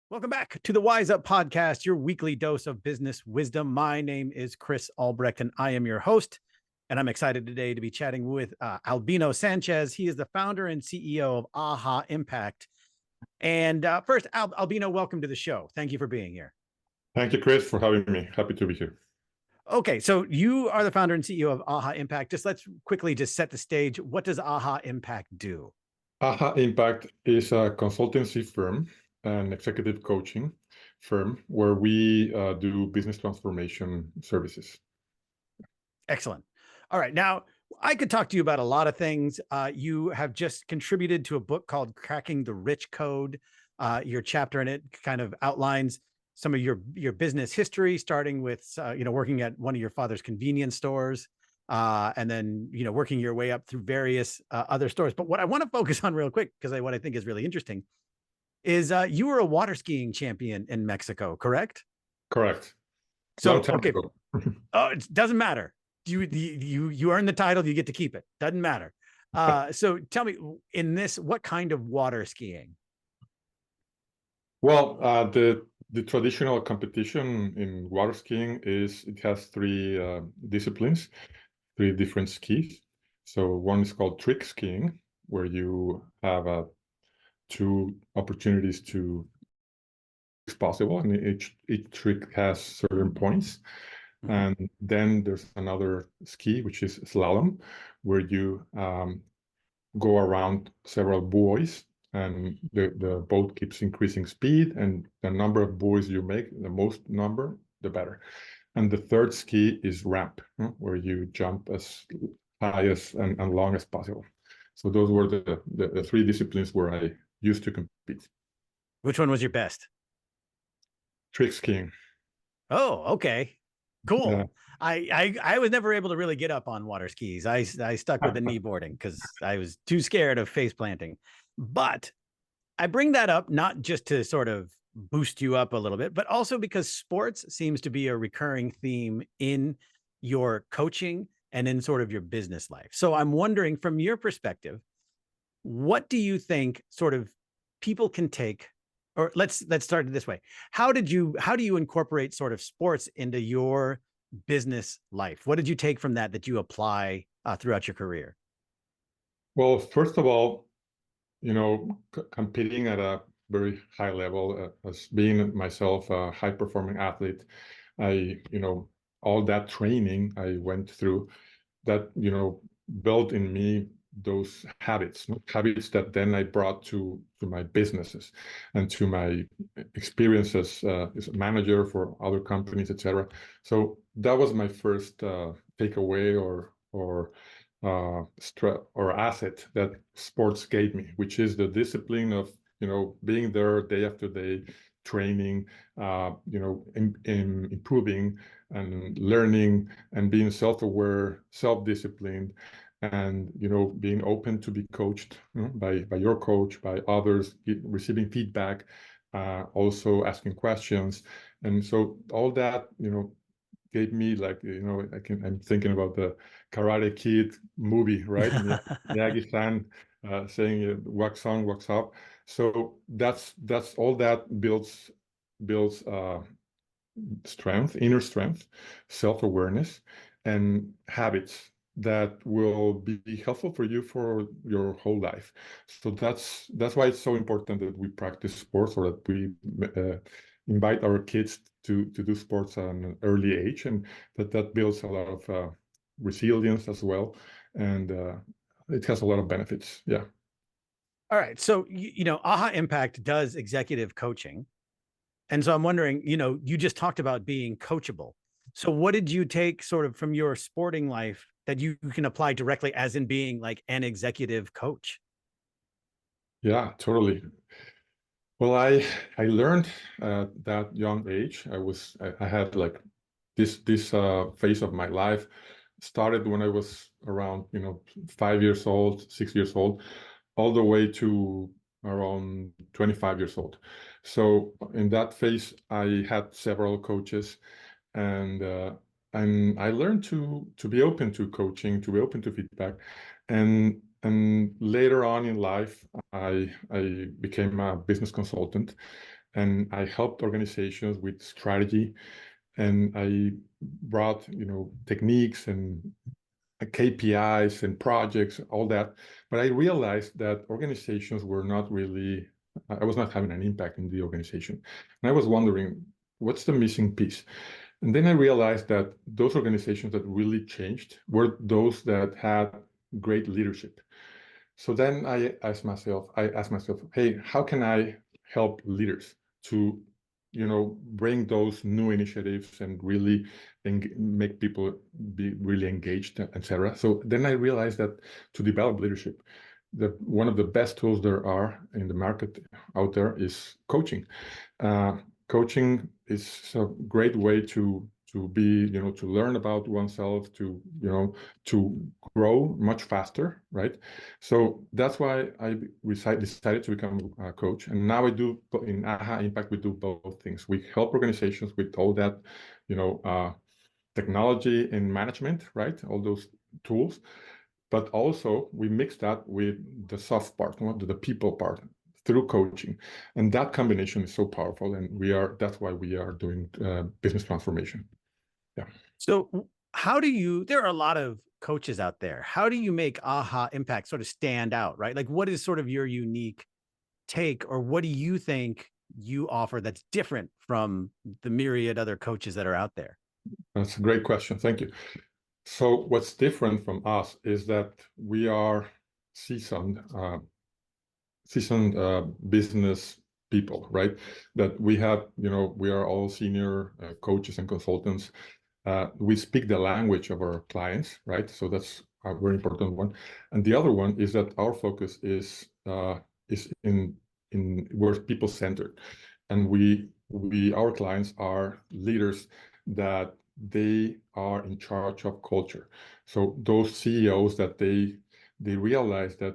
Welcome back to the Wise Up Podcast, your weekly dose of business wisdom. My name is Chris Albrecht, and I am your host. And I'm excited today to be chatting with Albino Sanchez. He is the founder and CEO of AHA Impact. And first, Albino, welcome to the show. Thank you for being here. Thank you, Chris, for having me. Happy to be here. Okay, so you are the founder and CEO of AHA Impact. Let's quickly set the stage. What does AHA Impact do? AHA Impact is a consultancy firm, an executive coaching firm where we do business transformation services. Excellent. All right. Now, I could talk to you about a lot of things. You have just contributed to a book called Cracking the Rich Code. Your chapter in it kind of outlines some of your business history, starting with, working at one of your father's convenience stores, and then, working your way up through various other stores. But what I want to focus on real quick, because what I think is really interesting, is you were a water skiing champion in Mexico, correct? Correct. So, okay. Oh, it doesn't matter. You earn the title, you get to keep it. Doesn't matter. So tell me, in this, what kind of water skiing? Well, the traditional competition in water skiing it has three disciplines, three different skis. So one is called trick skiing, where you have two opportunities to possible, and each trick has certain points. Mm-hmm. And then there's another ski, which is slalom, where you go around several buoys, and the boat keeps increasing speed, and the number of buoys you make, the most number, the better. And the third ski is ramp, where you jump as high as and long as possible. So those were the three disciplines where I used to compete. Which one was your best? Trick skiing. Oh, okay. Cool. Yeah. I was never able to really get up on water skis. I stuck with the knee boarding because I was too scared of face planting. But I bring that up not just to sort of boost you up a little bit, but also because sports seems to be a recurring theme in your coaching and in sort of your business life. So I'm wondering, from your perspective, what do you think sort of people can take? Or let's start it this way. How do you incorporate sort of sports into your business life? What did you take from that you apply throughout your career? Well, first of all, competing at a very high level, as being myself a high performing athlete, all that training I went through that, built in me those habits that then I brought to my businesses and to my experiences as a manager for other companies, etc. So that was my first takeaway or asset that sports gave me, which is the discipline of being there day after day, training, in improving and learning and being self-aware, self-disciplined, and being open to be coached by your coach, by others, receiving feedback, also asking questions. And so all that gave me, like, I'm thinking about the Karate Kid movie, right? Miyagi-san saying wax on, wax up. So that's all that builds strength, inner strength, self-awareness, and habits that will be helpful for you for your whole life. So that's why it's so important that we practice sports, or that we invite our kids to do sports at an early age, and that builds a lot of resilience as well, and it has a lot of benefits. Yeah. All right. So AHA Impact does executive coaching. And so I'm wondering, you just talked about being coachable. So what did you take sort of from your sporting life that you can apply directly, as in being like an executive coach? Yeah, totally. Well, I learned at that young age. I had like this phase of my life started when I was around 5 years old, 6 years old, all the way to around 25 years old. So in that phase, I had several coaches, and I learned to be open to coaching, to be open to feedback, and later on in life, I became a business consultant, and I helped organizations with strategy, and I brought, techniques and KPIs and projects, all that. But I realized that organizations were not really, I was not having an impact in the organization. And I was wondering, what's the missing piece? And then I realized that those organizations that really changed were those that had great leadership. So then I asked myself, hey, how can I help leaders to, bring those new initiatives and really make people be really engaged, etc. So then I realized that to develop leadership, one of the best tools there are in the market out there is coaching. Coaching is a great way to be, to learn about oneself, to grow much faster, right? So that's why I decided to become a coach. And now I do, in AHA Impact, we do both things. We help organizations with all that, technology and management, right? All those tools. But also we mix that with the soft part, the people part, through coaching. And that combination is so powerful. And that's why we are doing business transformation. Yeah. So there are a lot of coaches out there. How do you make AHA Impact sort of stand out, right? Like, what is sort of your unique take, or what do you think you offer that's different from the myriad other coaches that are out there? That's a great question. Thank you. So what's different from us is that we are seasoned business people, right? That we have, we are all senior coaches and consultants. We speak the language of our clients, right? So that's a very important one. And the other one is that our focus is in we're people centered, and our clients are leaders that they are in charge of culture. So those CEOs that they realize that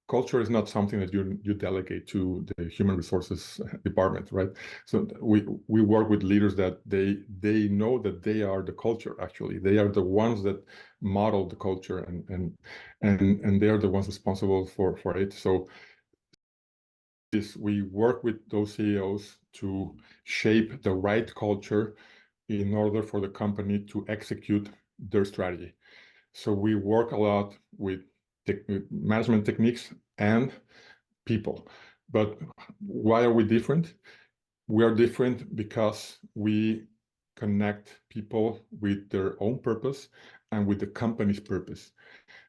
culture is not something that you delegate to the human resources department, right? So we work with leaders that they know that they are the culture. Actually, they are the ones that model the culture, and they are the ones responsible for it. So we work with those CEOs to shape the right culture in order for the company to execute their strategy. So we work a lot with management techniques and people. But why are we different? We are different because we connect people with their own purpose and with the company's purpose.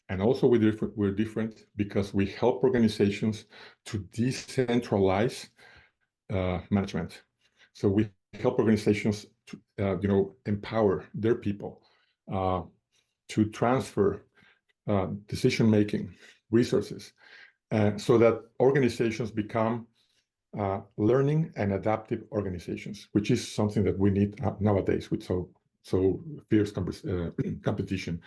And also we're different because we help organizations to decentralize management. So we help organizations to empower their people, to transfer decision-making resources, so that organizations become learning and adaptive organizations, which is something that we need nowadays with so fierce competition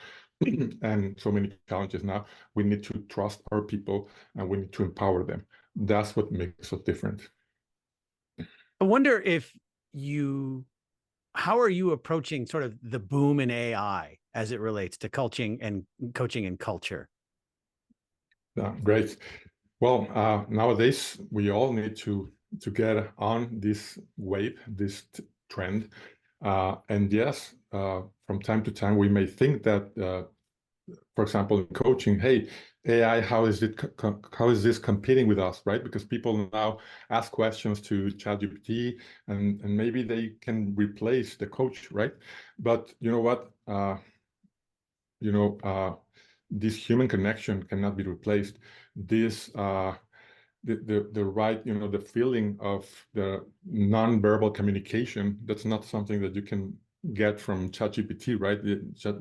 and so many challenges now. We need to trust our people, and we need to empower them. That's what makes us different. I wonder how are you approaching sort of the boom in AI as it relates to coaching and culture? Great. Well, nowadays we all need to get on this wave, this trend, and yes, from time to time we may think that, for example, in coaching, hey, AI, how is this competing with us, right? Because people now ask questions to ChatGPT, and maybe they can replace the coach, right? But you know what? This human connection cannot be replaced. This the right, the feeling of the non-verbal communication, that's not something that you can get from ChatGPT, right?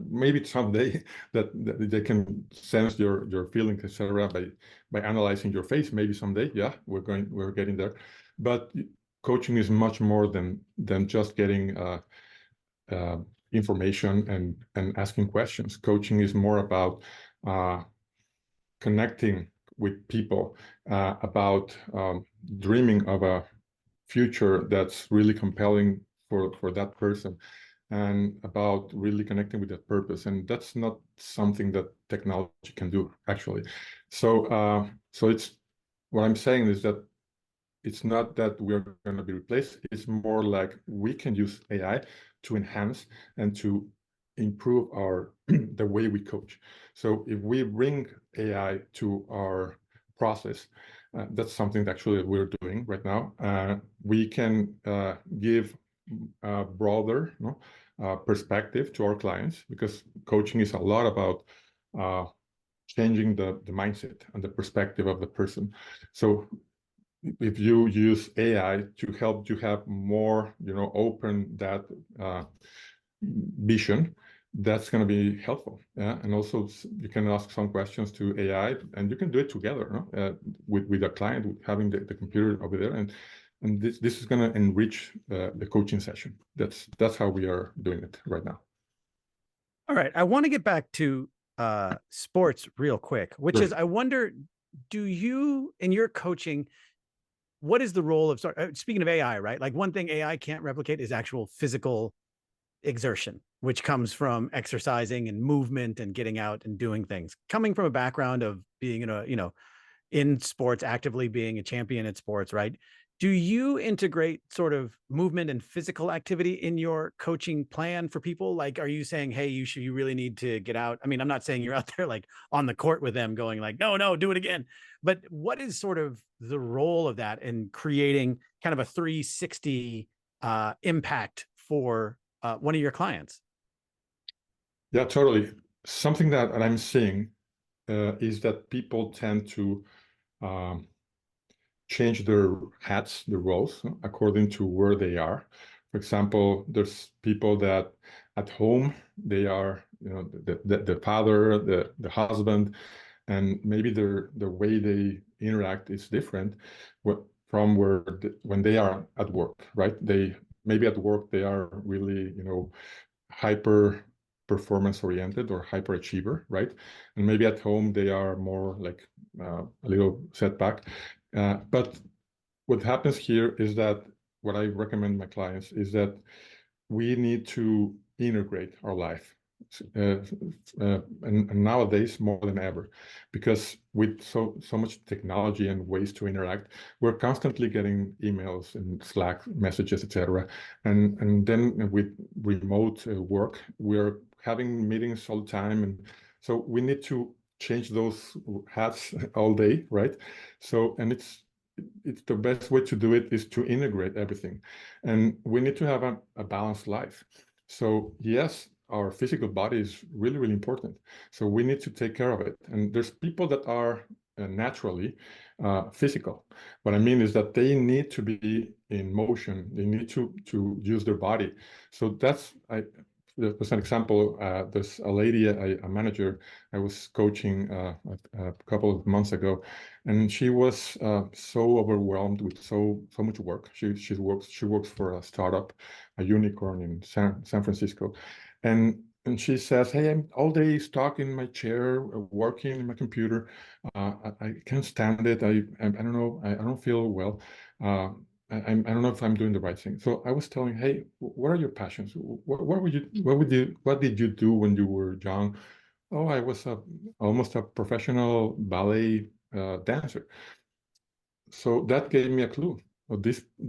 Maybe someday that they can sense your feelings, etc., by analyzing your face. Maybe someday, yeah, we're getting there. But coaching is much more than just getting information and asking questions. Coaching is more about connecting with people, about dreaming of a future that's really compelling for that person, and about really connecting with that purpose. And that's not something that technology can do, actually. So it's what I'm saying is that it's not that we're going to be replaced. It's more like we can use AI to enhance and to improve our the way we coach. So if we bring AI to our process, that's something that actually we're doing right now. We can give a broader perspective to our clients, because coaching is a lot about changing the mindset and the perspective of the person. So if you use AI to help you have more, open that vision, that's going to be helpful. Yeah, and also you can ask some questions to AI, and you can do it together, with a client, having the computer over there, and this is going to enrich the coaching session. That's how we are doing it right now. All right, I want to get back to sports real quick, which is, I wonder, do you, in your coaching, what is the role of, speaking of AI, right? Like, one thing AI can't replicate is actual physical exertion, which comes from exercising and movement and getting out and doing things. Coming from a background of being in sports, actively being a champion at sports, right? Do you integrate sort of movement and physical activity in your coaching plan for people? Like, are you saying, hey, you really need to get out? I mean, I'm not saying you're out there like on the court with them going like, no, do it again. But what is sort of the role of that in creating kind of a 360 impact for one of your clients? Yeah, totally. Something that I'm seeing is that people tend to change their hats, their roles, according to where they are. For example, there's people that at home, they are, the father, the husband, and maybe the way they interact is different from when they are at work, right? Maybe at work they are really, hyper performance oriented or hyper achiever, right? And maybe at home they are more like a little setback. But what happens here is that what I recommend my clients is that we need to integrate our life. And nowadays more than ever, because with so much technology and ways to interact, we're constantly getting emails and Slack messages, etc. And then with remote work, we're having meetings all the time, and so we need to change those hats all day, right? So, and it's the best way to do it is to integrate everything, and we need to have a balanced life. So yes, our physical body is really, really important. So we need to take care of it. And there's people that are naturally physical. What I mean is that they need to be in motion. They need to use their body. So there's an example. There's a lady, a manager I was coaching a couple of months ago, and she was so overwhelmed with so much work. She works for a startup, a unicorn in San Francisco, and she says, "Hey, I'm all day stuck in my chair, working in my computer. I can't stand it. I don't know. I don't feel well. I don't know if I'm doing the right thing." So I was telling, "Hey, what are your passions? What did you do when you were young?" "Oh, I was almost a professional ballet dancer." So that gave me a clue. Oh,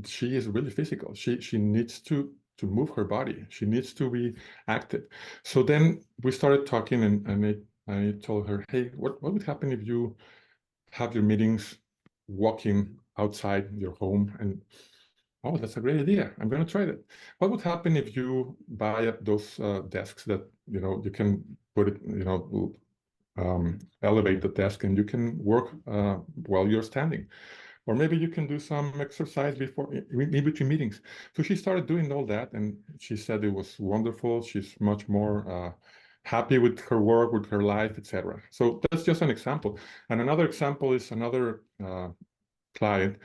she is really physical. She needs to move her body. She needs to be active. So then we started talking, and I told her, "Hey, what would happen if you have your meetings walking outside your home?" And "Oh, that's a great idea. I'm going to try that." "What would happen if you buy those desks that you can put it, elevate the desk, and you can work while you're standing? Or maybe you can do some exercise in between meetings." So she started doing all that, and she said it was wonderful. She's much more happy with her work, with her life, etc. So that's just an example. And another example is another client.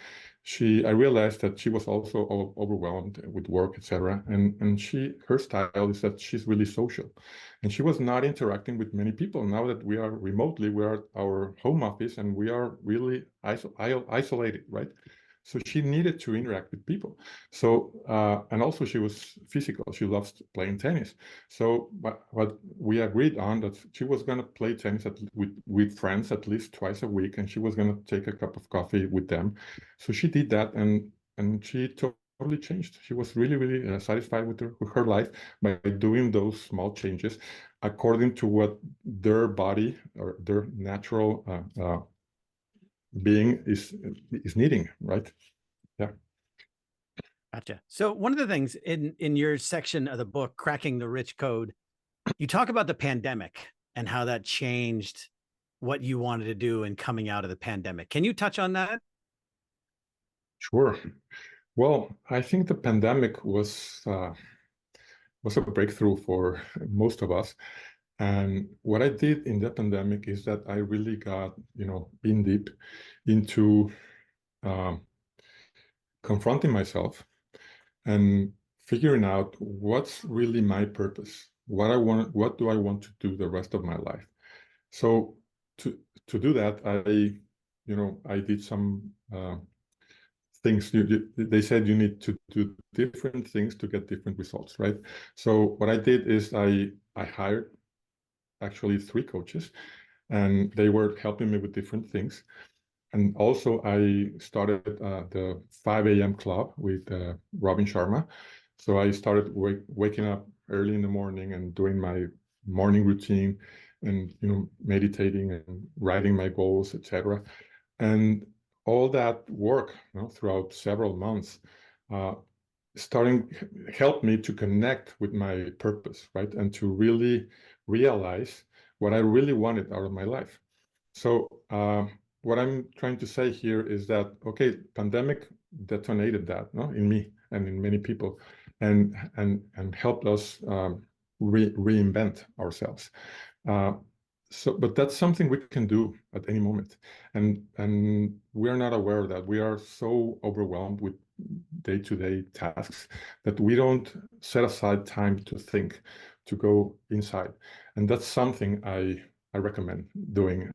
I realized that she was also overwhelmed with work, etc. And her style is that she's really social, and she was not interacting with many people. Now that we are remotely, we are at our home office, and we are really isolated, right? So she needed to interact with people. So, and also she was physical. She loves playing tennis. So what we agreed on that she was going to play tennis with friends at least twice a week, and she was going to take a cup of coffee with them. So she did that, and she totally changed. She was really, really satisfied with her life by doing those small changes according to what their body or their natural being is needing, right? Yeah. Gotcha. So one of the things in your section of the book, Cracking the Rich Code, you talk about the pandemic and how that changed what you wanted to do in coming out of the pandemic. Can you touch on that? Sure. Well, I think the pandemic was a breakthrough for most of us. And what I did in the pandemic is that I really got, in deep into confronting myself and figuring out what's really my purpose, what do I want to do the rest of my life. So to do that, I did some things. They said you need to do different things to get different results, right? So what I did is I hired actually 3 coaches, and they were helping me with different things. And also I started the 5 a.m. club with Robin Sharma. So I started waking up early in the morning and doing my morning routine and meditating and writing my goals, etc. And all that work throughout several months helped me to connect with my purpose, right? And to really realize what I really wanted out of my life. So what I'm trying to say here is that, okay, pandemic detonated that in me and in many people, and helped us reinvent ourselves. But that's something we can do at any moment, and we're not aware of that. We are so overwhelmed with day-to-day tasks that we don't set aside time to think, to go inside, and that's something I recommend doing.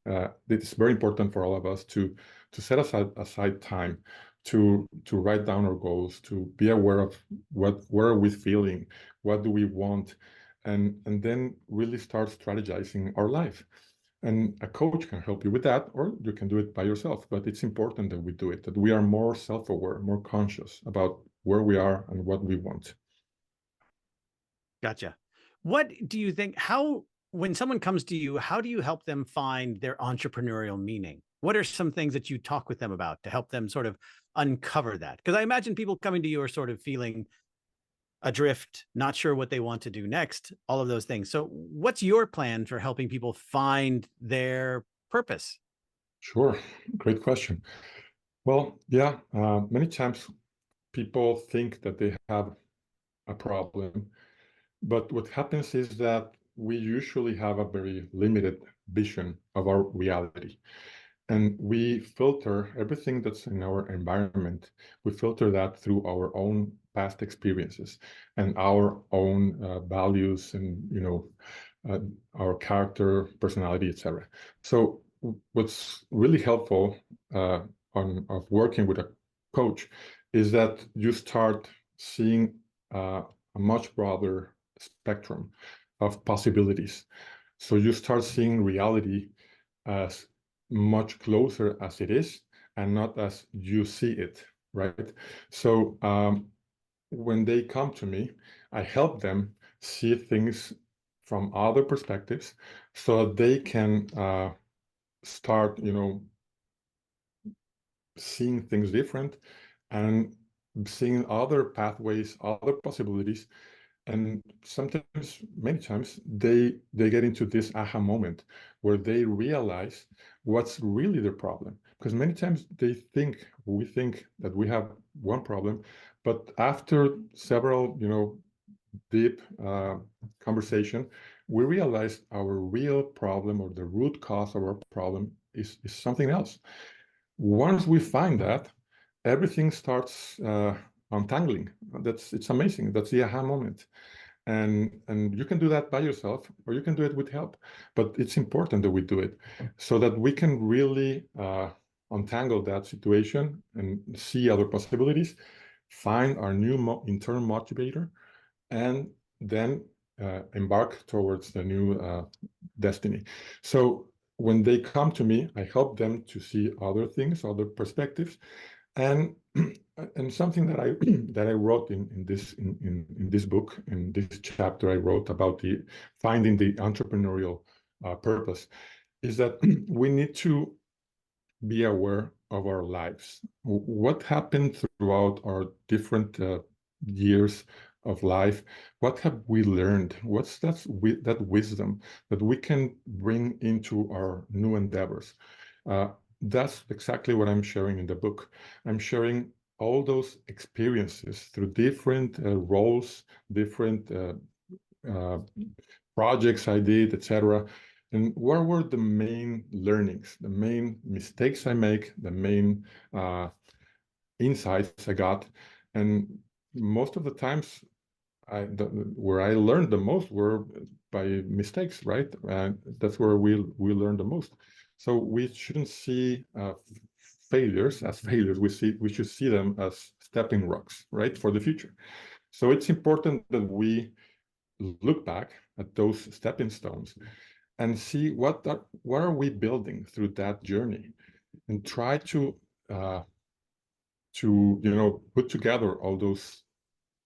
It's very important for all of us to set aside time to write down our goals, to be aware of what are we feeling, what do we want, and then really start strategizing our life. And a coach can help you with that, or you can do it by yourself. But it's important that we do it, that we are more self-aware, more conscious about where we are and what we want. Gotcha. What do you think, when someone comes to you, how do you help them find their entrepreneurial meaning? What are some things that you talk with them about to help them sort of uncover that? Because I imagine people coming to you are sort of feeling adrift, not sure what they want to do next, all of those things. So what's your plan for helping people find their purpose? Sure. Great question. Well, yeah, many times people think that they have a problem, but what happens is that we usually have a very limited vision of our reality. And we filter everything that's in our environment. We filter that through our own past experiences and our own values and our character, personality, etc. So what's really helpful of working with a coach is that you start seeing a much broader spectrum of possibilities. So you start seeing reality as much closer as it is and not as you see it, right? So when they come to me, I help them see things from other perspectives so that they can start, seeing things different and seeing other pathways, other possibilities. And sometimes, many times, they get into this aha moment where they realize what's really their problem. Because many times we think that we have one problem, but after several, deep conversation, we realize our real problem or the root cause of our problem is something else. Once we find that, everything starts untangling. It's amazing. That's the aha moment. And you can do that by yourself, or you can do it with help. But it's important that we do it so that we can really untangle that situation and see other possibilities, find our new internal motivator, and then embark towards the new destiny. So when they come to me, I help them to see other things, other perspectives, and something that I that I wrote in this book, in this chapter I wrote about the finding the entrepreneurial purpose, is that we need to be aware of our lives. What happened throughout our different years of life? What have we learned? What's that wisdom that we can bring into our new endeavors? That's exactly what I'm sharing in the book. I'm sharing all those experiences through different roles, different projects I did, etc. And what were the main learnings, the main mistakes I make, the main insights I got? And most of the times, where I learned the most were by mistakes, right? That's where we learn the most. So we shouldn't see failures as failures. We should see them as stepping rocks, right, for the future. So it's important that we look back at those stepping stones and see what are we building through that journey, and try to put together all those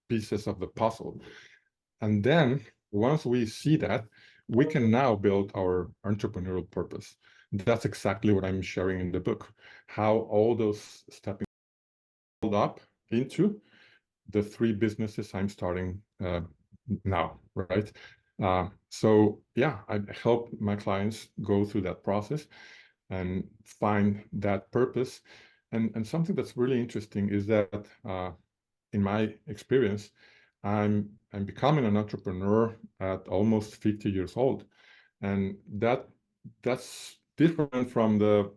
pieces of the puzzle. And then once we see that, we can now build our entrepreneurial purpose. That's exactly what I'm sharing in the book, how all those stepping build up into the 3 businesses I'm starting now, right? So yeah, I help my clients go through that process and find that purpose. And something that's really interesting is that in my experience, I'm becoming an entrepreneur at almost 50 years old, and that's different from the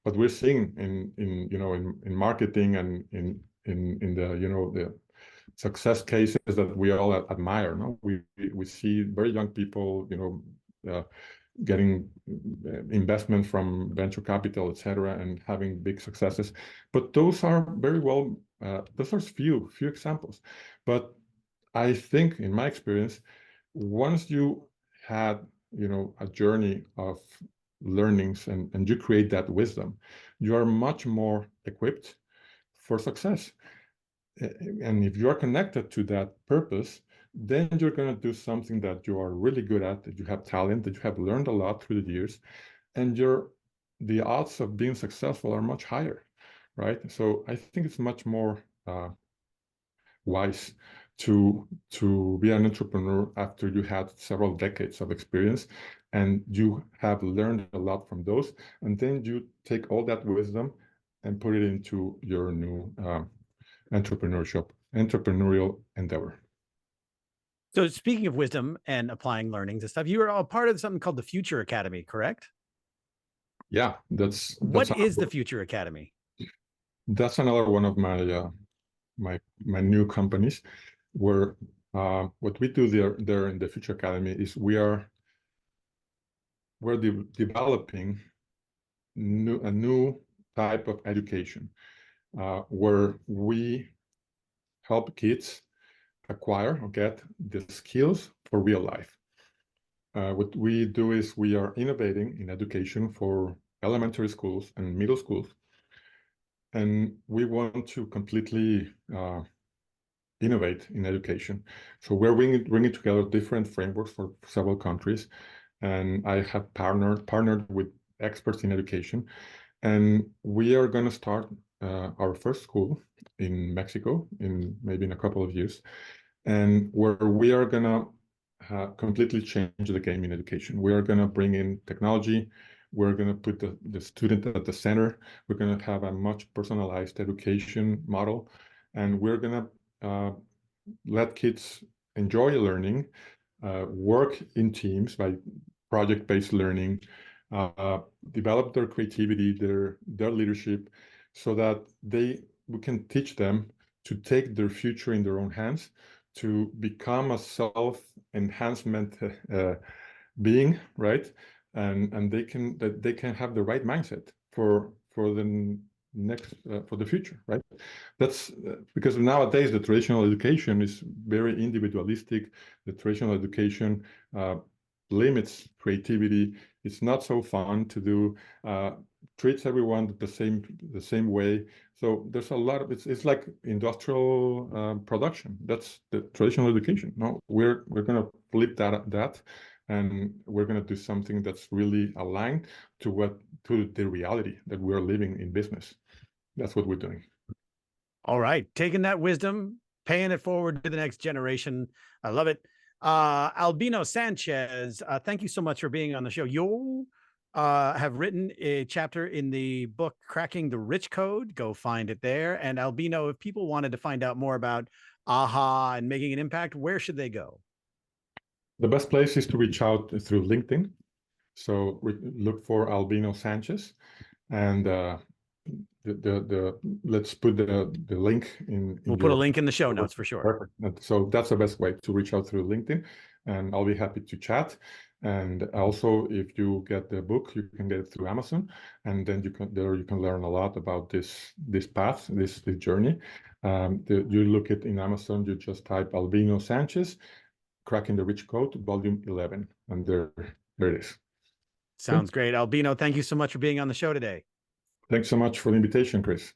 what we're seeing in marketing and in the the success cases that we all admire. No, we see very young people, getting investment from venture capital, etc., and having big successes. But those are those are few examples. But I think, in my experience, once you had a journey of learnings and you create that wisdom, you are much more equipped for success. And if you are connected to that purpose, then you're going to do something that you are really good at, that you have talent, that you have learned a lot through the years, and the odds of being successful are much higher, right? So I think it's much more wise to be an entrepreneur after you had several decades of experience and you have learned a lot from those, and then you take all that wisdom and put it into your new entrepreneurial endeavor. So speaking of wisdom and applying learnings and stuff, you are a part of something called the Future Academy, correct? Yeah, what is the Future Academy? That's another one of my my new companies, where what we do there in the Future Academy is we're developing a new type of education, where we help kids acquire or get the skills for real life. What we do is we are innovating in education for elementary schools and middle schools, and we want to completely innovate in education. So we're bringing together different frameworks for several countries, and I have partnered with experts in education, and we are going to start our first school in Mexico in a couple of years, and where we are going to completely change the game in education. We are going to bring in technology. We're going to put the student at the center. We're going to have a much personalized education model, and we're going to let kids enjoy learning, work in teams by project-based learning, develop their creativity, their leadership, so that we can teach them to take their future in their own hands, to become a self-enhancement being, right? And they can have the right mindset. for next for the future, right? That's because nowadays the traditional education is very individualistic. The traditional education limits creativity. It's not so fun to do. Treats everyone the same way. So there's a lot of it's like industrial production. That's the traditional education. No, we're going to flip that, and we're going to do something that's really aligned to the reality that we're living in business. That's what we're doing. All right. Taking that wisdom, paying it forward to the next generation. I love it. Albino Sanchez, thank you so much for being on the show. You have written a chapter in the book, Cracking the Rich Code. Go find it there. And Albino, if people wanted to find out more about AHA and making an impact, where should they go? The best place is to reach out through LinkedIn. So look for Albino Sanchez, and let's put the link in. We'll put a link in the show notes for sure. Perfect. So that's the best way to reach out through LinkedIn, and I'll be happy to chat. And also, if you get the book, you can get it through Amazon, and then you can learn a lot about this path, this journey. You look it in Amazon, you just type Albino Sanchez, Cracking the Rich Code, Volume 11, and there it is. Sounds great. Albino, thank you so much for being on the show today. Thanks so much for the invitation, Chris.